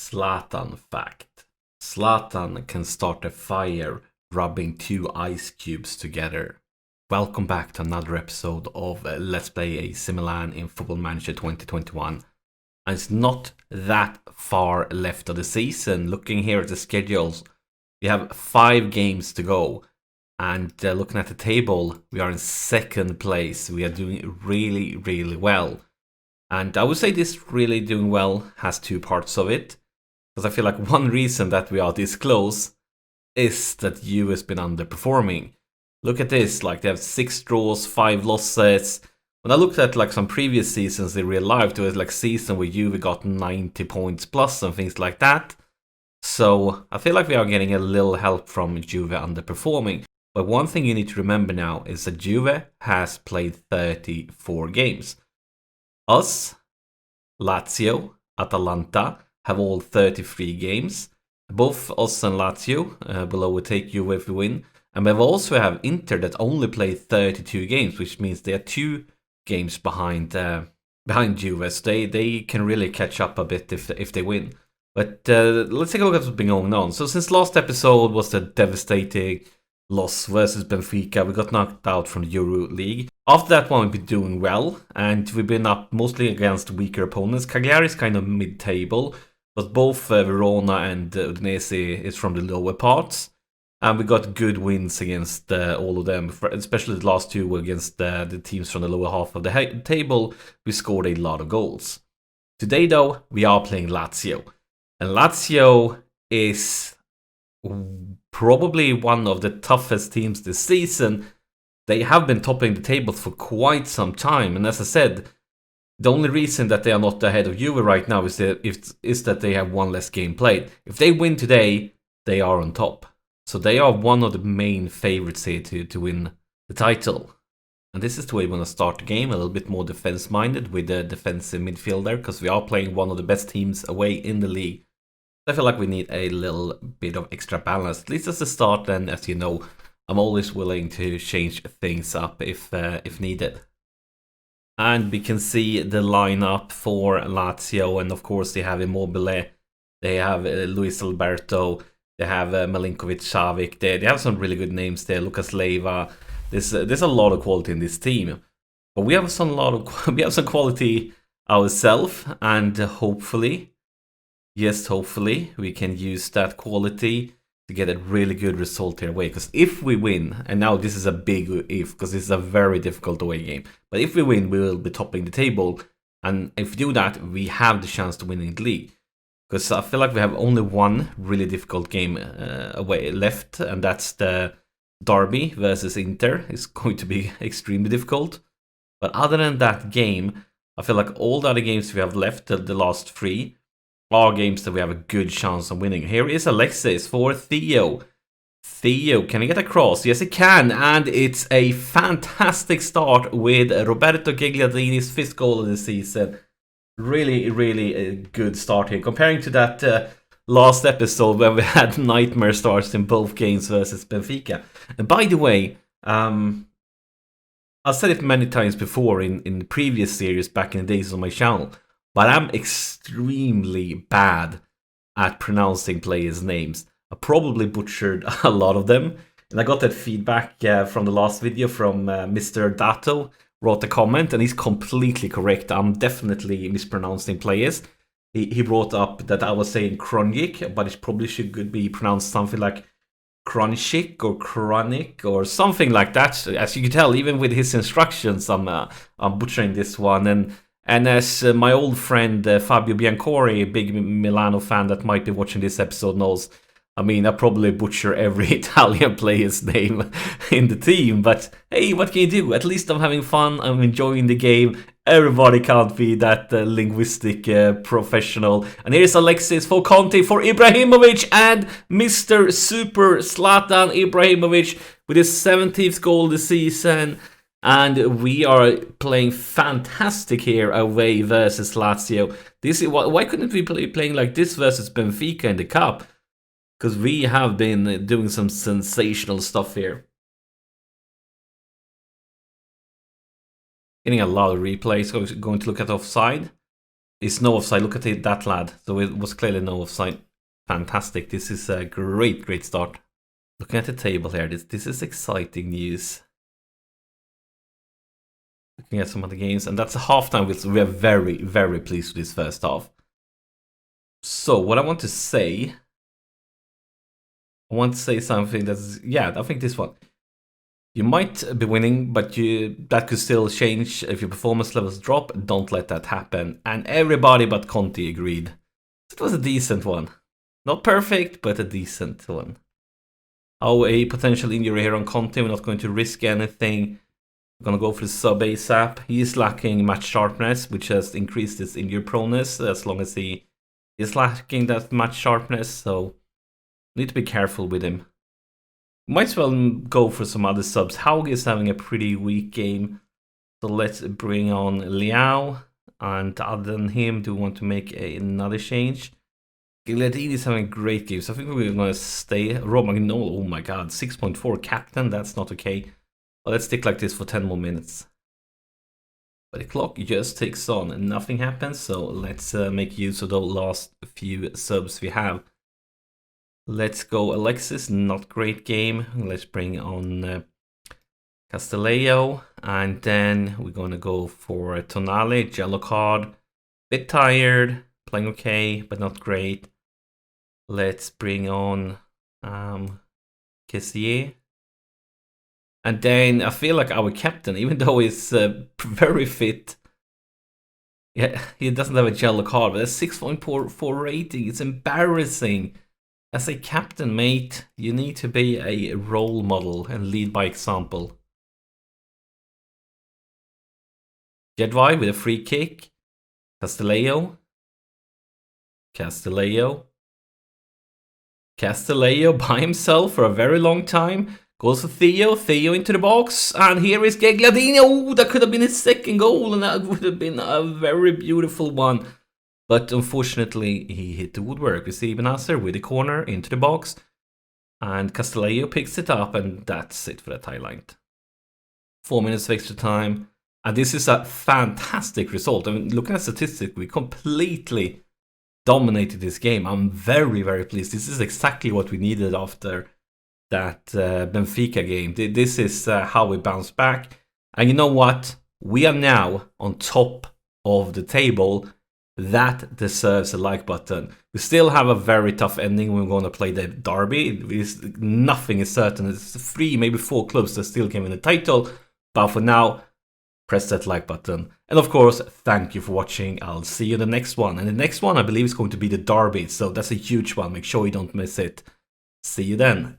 Zlatan fact. Zlatan can start a fire rubbing two ice cubes together. Welcome back to another episode of Let's Play AC Milan in Football Manager 2021. And it's not that far left of the season. Looking here at the schedules, we have 5 games to go. And looking at the table, we are in second place. We are doing really well. And I would say this really doing well has two parts of it. Because I feel like one reason that we are this close is that Juve has been underperforming. Look at this, like they have 6 draws, 5 losses. When I looked at like some previous seasons in real life, there was like season where Juve got 90 points plus and things like that. So I feel like we are getting a little help from Juve underperforming. But one thing you need to remember now is that Juve has played 34 games. Us, Lazio, Atalanta have all 33 games. Both us and Lazio will overtake Juve if we win. And we also have Inter that only played 32 games, which means they are 2 games behind Juve. So they can really catch up a bit if they win. But let's take a look at what's been going on. So since last episode was the devastating loss versus Benfica, we got knocked out from the Euro League. After that one, we've been doing well, and we've been up mostly against weaker opponents. Cagliari is kind of mid-table, but both Verona and Udinese is from the lower parts. And we got good wins against all of them, especially the last 2 against the teams from the lower half of the table. We scored a lot of goals. Today, though, we are playing Lazio. And Lazio is probably one of the toughest teams this season. They have been topping the table for quite some time. And as I said, the only reason that they are not ahead of Juve right now is that they have 1 less game played. If they win today, they are on top. So they are one of the main favorites here to win the title. And this is the way we want to start the game, a little bit more defense-minded with the defensive midfielder, because we are playing one of the best teams away in the league. I feel like we need a little bit of extra balance, at least as a start, and as you know, I'm always willing to change things up if needed. And we can see the lineup for Lazio, and of course they have Immobile, they have Luis Alberto, they have Milinkovic-Savic, they have some really good names there, Lucas Leiva. There's a lot of quality in this team, but we have some quality ourselves, and hopefully we can use that quality to get a really good result here away. Because if we win, and now this is a big if, because this is a very difficult away game, but if we win, we will be topping the table, and if we do that, we have the chance to win in the league. Because I feel like we have only one really difficult game away left, and that's the Derby versus Inter. It's going to be extremely difficult. But other than that game, I feel like all the other games we have left, the last 3, are games that we have a good chance of winning. Here is Alexis for Theo. Theo, can he get across? Yes, he can, and it's a fantastic start with Roberto Gagliardini's 5th goal of the season. Really a good start here, comparing to that last episode where we had nightmare starts in both games versus Benfica. And by the way, I've said it many times before in previous series back in the days on my channel, but I'm extremely bad at pronouncing players' names. I probably butchered a lot of them. And I got that feedback from the last video from Mr. Dato. Wrote a comment, and he's completely correct. I'm definitely mispronouncing players. He brought up that I was saying Kronjik, but it probably should be pronounced something like Kronjik or Kronik or something like that. As you can tell, even with his instructions, I'm butchering this one. And as my old friend Fabio Biancore, a big Milano fan that might be watching this episode, knows, I mean, I probably butcher every Italian player's name in the team, but hey, what can you do? At least I'm having fun, I'm enjoying the game. Everybody can't be that linguistic professional. And here's Alexis for Conte, for Ibrahimovic, and Mr. Super Zlatan Ibrahimovic with his 17th goal this season. And we are playing fantastic here away versus Lazio. Why couldn't we be playing like this versus Benfica in the Cup? Because we have been doing some sensational stuff here. Getting a lot of replays, going to look at offside. It's no offside. Look at it, that lad. So it was clearly no offside. Fantastic. This is a great start. Looking at the table here, this is exciting news. Looking at some of the games, and that's a halftime. We are very pleased with this first half. So what I want to say something that's, yeah, I think this one. You might be winning, but that could still change if your performance levels drop. Don't let that happen. And everybody but Conte agreed. It was a decent one. Not perfect, but a decent one. Oh, a potential injury here on Conte. We're not going to risk anything. We're going to go for the sub ASAP. He is lacking match sharpness, which has increased his injury proneness as long as he is lacking that match sharpness. So, need to be careful with him. Might as well go for some other subs. Haug is having a pretty weak game. So let's bring on Liao. And other than him, do we want to make another change? Gagliardini is having a great game. So I think we're going to stay. Rob Magnolo, oh my god, 6.4 captain. That's not okay. But let's stick like this for 10 more minutes. But the clock just ticks on and nothing happens. So let's make use of the last few subs we have. Let's go Alexis, not great game. Let's bring on Castelleo. And then we're going to go for Tonali, yellow card. Bit tired, playing okay, but not great. Let's bring on Kessier. And then I feel like our captain, even though he's very fit, yeah, he doesn't have a yellow card, but a 6.4 rating. It's embarrassing. As a captain, mate, you need to be a role model and lead by example. Jedwai with a free kick. Castelleo by himself for a very long time. Goes for Theo into the box. And here is Gagliardini. Oh, that could have been his second goal, and that would have been a very beautiful one. But unfortunately, he hit the woodwork. We see Benacer with the corner into the box. And Castelleo picks it up, and that's it for that highlight. 4 minutes of extra time. And this is a fantastic result. I mean, looking at statistics, we completely dominated this game. I'm very pleased. This is exactly what we needed after that Benfica game. This is how we bounce back. And you know what? We are now on top of the table. That deserves a like button. We still have a very tough ending when we're going to play the derby. Nothing is certain. It's 3, maybe 4 clubs that still can win the title. But for now, press that like button. And of course, thank you for watching. I'll see you in the next one. And the next one, I believe, is going to be the derby. So that's a huge one. Make sure you don't miss it. See you then.